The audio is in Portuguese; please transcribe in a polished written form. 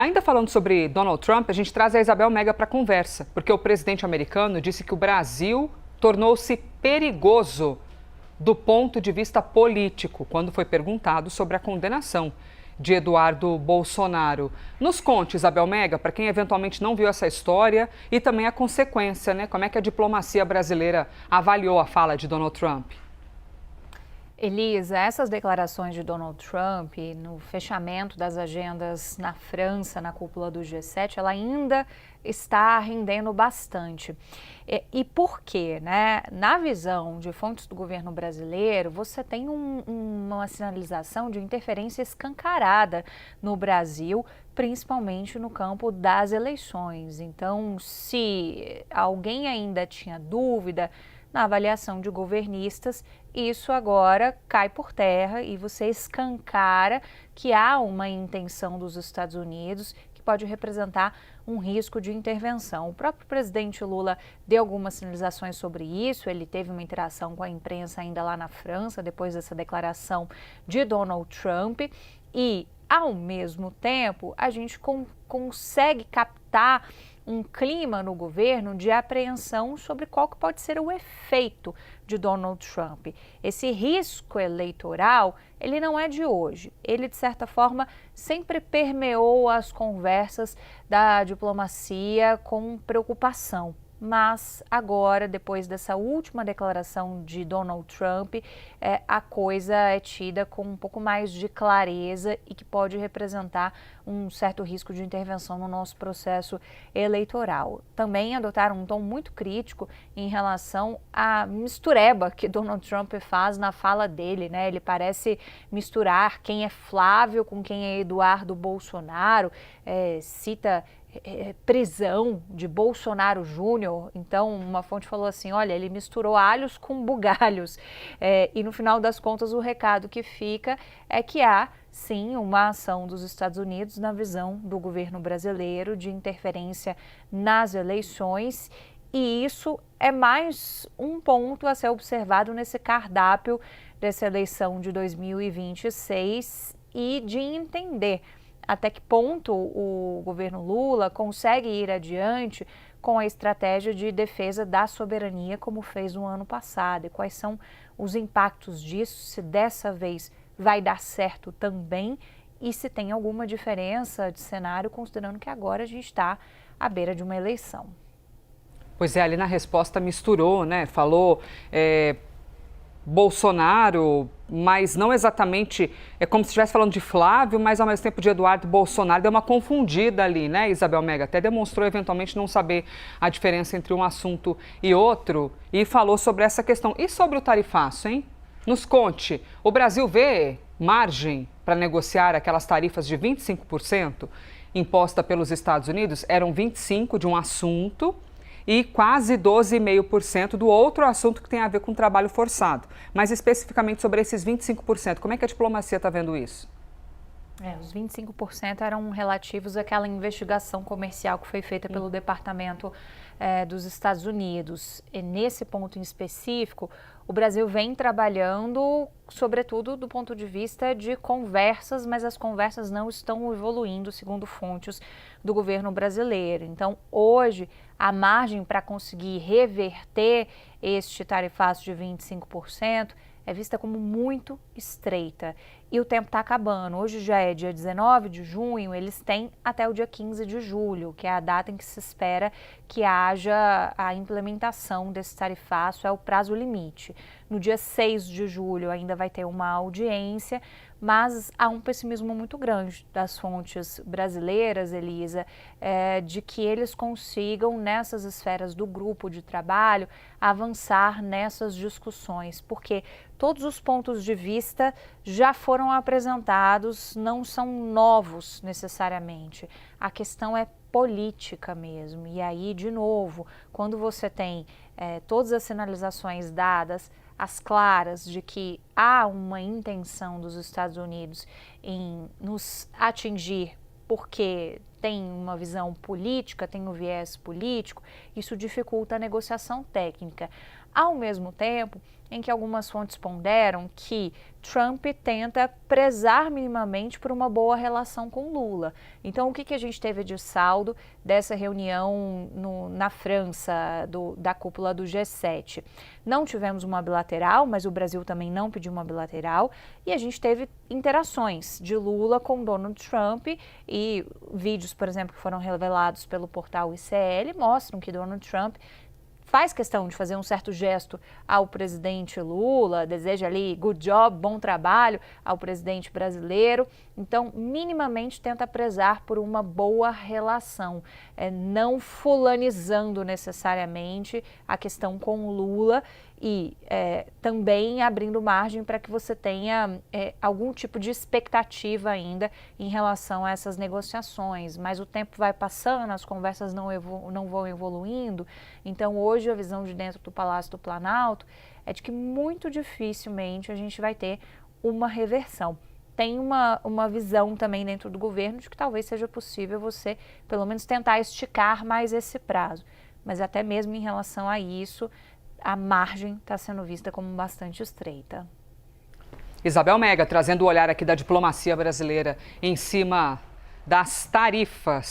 Ainda falando sobre Donald Trump, a gente traz a Isabel Mega para a conversa, porque o presidente americano disse que o Brasil tornou-se perigoso do ponto de vista político, quando foi perguntado sobre a condenação de Eduardo Bolsonaro. Nos conte, Isabel Mega, para quem eventualmente não viu essa história e também a consequência, né? Como é que a diplomacia brasileira avaliou a fala de Donald Trump? Elisa, essas declarações de Donald Trump no fechamento das agendas na França, na cúpula do G7, ela ainda está rendendo bastante. E por quê? Né? Na visão de fontes do governo brasileiro, você tem uma sinalização de interferência escancarada no Brasil, principalmente no campo das eleições. Então, se alguém ainda tinha dúvida na avaliação de governistas, isso agora cai por terra e você escancara que há uma intenção dos Estados Unidos que pode representar um risco de intervenção. O próprio presidente Lula deu algumas sinalizações sobre isso, ele teve uma interação com a imprensa ainda lá na França, depois dessa declaração de Donald Trump, e, ao mesmo tempo, a gente consegue captar um clima no governo de apreensão sobre qual que pode ser o efeito de Donald Trump. Esse risco eleitoral, ele não é de hoje. Ele, de certa forma, sempre permeou as conversas da diplomacia com preocupação. Mas agora, depois dessa última declaração de Donald Trump, a coisa é tida com um pouco mais de clareza e que pode representar um certo risco de intervenção no nosso processo eleitoral. Também adotaram um tom muito crítico em relação à mistureba que Donald Trump faz na fala dele, né? Ele parece misturar quem é Flávio com quem é Eduardo Bolsonaro, cita prisão de Bolsonaro Júnior. Então, uma fonte falou assim, olha, ele misturou alhos com bugalhos. E no final das contas, o recado que fica é que há, sim, uma ação dos Estados Unidos na visão do governo brasileiro de interferência nas eleições. E isso é mais um ponto a ser observado nesse cardápio dessa eleição de 2026 e de entender até que ponto o governo Lula consegue ir adiante com a estratégia de defesa da soberania, como fez no ano passado, e quais são os impactos disso, se dessa vez vai dar certo também e se tem alguma diferença de cenário, considerando que agora a gente está à beira de uma eleição. Pois é, ali na resposta misturou, né? Falou Bolsonaro, mas não exatamente, é como se estivesse falando de Flávio, mas ao mesmo tempo de Eduardo Bolsonaro, deu uma confundida ali, né, Isabel Mega? Até demonstrou eventualmente não saber a diferença entre um assunto e outro e falou sobre essa questão. E sobre o tarifaço, hein? Nos conte, o Brasil vê margem para negociar aquelas tarifas de 25% imposta pelos Estados Unidos? Eram 25% de um assunto e quase 12,5% do outro assunto que tem a ver com trabalho forçado. Mas especificamente sobre esses 25%, como é que a diplomacia está vendo isso? Os 25% eram relativos àquela investigação comercial que foi feita pelo Departamento dos Estados Unidos. E nesse ponto em específico, o Brasil vem trabalhando, sobretudo do ponto de vista de conversas, mas as conversas não estão evoluindo, segundo fontes do governo brasileiro. Então, hoje, a margem para conseguir reverter este tarifaço de 25% é vista como muito estreita. E o tempo está acabando. Hoje já é dia 19 de junho, eles têm até o dia 15 de julho, que é a data em que se espera que haja a implementação desse tarifaço, é o prazo limite. No dia 6 de julho ainda vai ter uma audiência, mas há um pessimismo muito grande das fontes brasileiras, Elisa, de que eles consigam, nessas esferas do grupo de trabalho, avançar nessas discussões, porque todos os pontos de vista já foram apresentados, não são novos necessariamente. A questão é política mesmo. E aí, de novo, quando você tem todas as sinalizações dadas, as claras de que há uma intenção dos Estados Unidos em nos atingir porque tem uma visão política, tem um viés político, isso dificulta a negociação técnica. ao mesmo tempo em que algumas fontes ponderam que Trump tenta prezar minimamente por uma boa relação com Lula. Então, o que a gente teve de saldo dessa reunião na França, da cúpula do G7? Não tivemos uma bilateral, mas o Brasil também não pediu uma bilateral, e a gente teve interações de Lula com Donald Trump, e vídeos, por exemplo, que foram revelados pelo portal ICL mostram que Donald Trump faz questão de fazer um certo gesto ao presidente Lula, deseja ali good job, bom trabalho ao presidente brasileiro. Então, minimamente tenta prezar por uma boa relação, não fulanizando necessariamente a questão com Lula e também abrindo margem para que você tenha algum tipo de expectativa ainda em relação a essas negociações. Mas o tempo vai passando, as conversas não vão evoluindo. Então, hoje, a visão de dentro do Palácio do Planalto é de que muito dificilmente a gente vai ter uma reversão. Tem uma visão também dentro do governo de que talvez seja possível você, pelo menos, tentar esticar mais esse prazo. Mas até mesmo em relação a isso, a margem está sendo vista como bastante estreita. Isabel Mega, trazendo o olhar aqui da diplomacia brasileira em cima das tarifas.